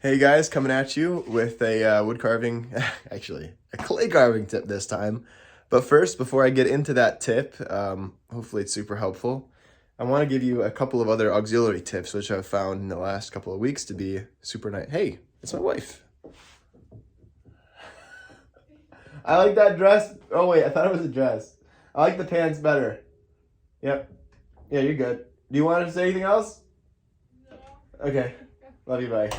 Hey guys, coming at you with a wood carving, actually a clay carving tip this time. But first, before I get into that tip, hopefully it's super helpful, I want to give you a couple of other auxiliary tips which I've found in the last couple of weeks to be super nice. Hey, it's my wife. I like that dress. Oh wait, I thought it was a dress. I like the pants better. Yep. Yeah, you're good. Do you want to say anything else? Okay. Love you, bye.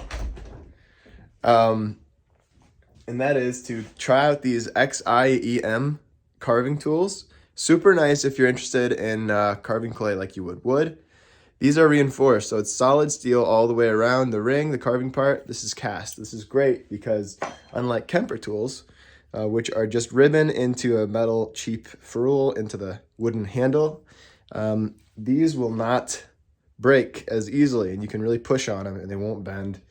And that is to try out these XIEM carving tools. Super nice if you're interested in carving clay like you would wood. These are reinforced, so it's solid steel all the way around the ring, the carving part. This is cast. This is great because unlike Kemper tools, which are just ribbon into a metal cheap ferrule into the wooden handle, these will not break as easily, and you can really push on them and they won't bend.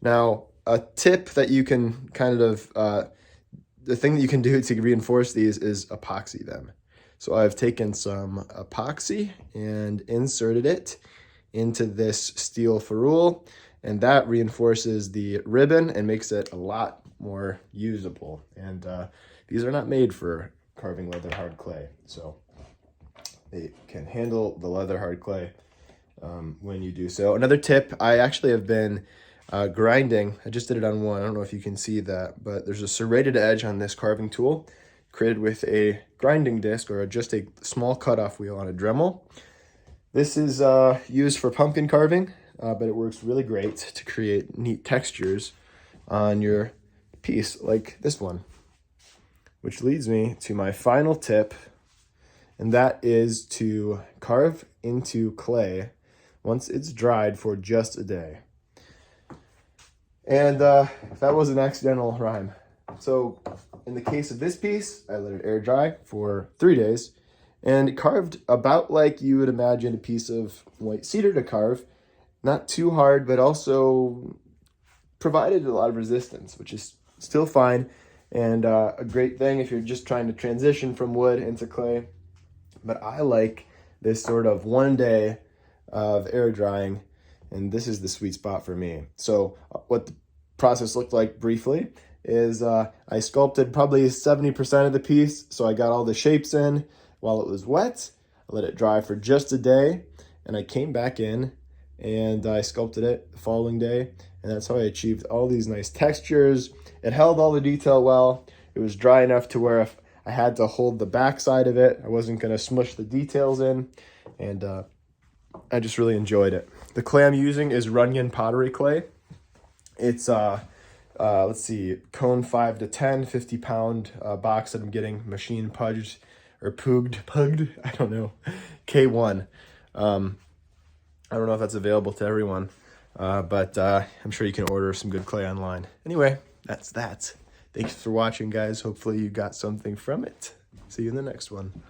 Now, a tip that you can kind of, the thing that you can do to reinforce these is epoxy them. So I've taken some epoxy and inserted it into this steel ferrule, and that reinforces the ribbon and makes it a lot more usable. And these are not made for carving leather hard clay, so they can handle the leather hard clay when you do so. Another tip, I actually have been grinding. I just did it on one. I don't know if you can see that, but there's a serrated edge on this carving tool created with a grinding disc or just a small cutoff wheel on a Dremel. This is used for pumpkin carving, but it works really great to create neat textures on your piece like this one. Which leads me to my final tip, and that is to carve into clay once it's dried for just a day. And that was an accidental rhyme. So in the case of this piece, I let it air dry for 3 days, and it carved about like you would imagine a piece of white cedar to carve. Not too hard, but also provided a lot of resistance, which is still fine, and a great thing if you're just trying to transition from wood into clay. But I like this sort of 1 day of air drying, and this is the sweet spot for me. So what the process looked like briefly is I sculpted probably 70% of the piece, so I got all the shapes in while it was wet. I let it dry for just a day, and I came back in and I sculpted it the following day, and that's how I achieved all these nice textures. It held all the detail well. It was dry enough to where if I had to hold the back side of it, I wasn't going to smush the details in, and I just really enjoyed it. The clay I'm using is Runyon pottery clay. It's let's see, cone 5 to 10, 50-pound box that I'm getting machine pudged or pugged, I don't know, K1. I don't know if that's available to everyone, but I'm sure you can order some good clay online. Anyway, that's that. Thanks for watching, guys. Hopefully you got something from it. See you in the next one.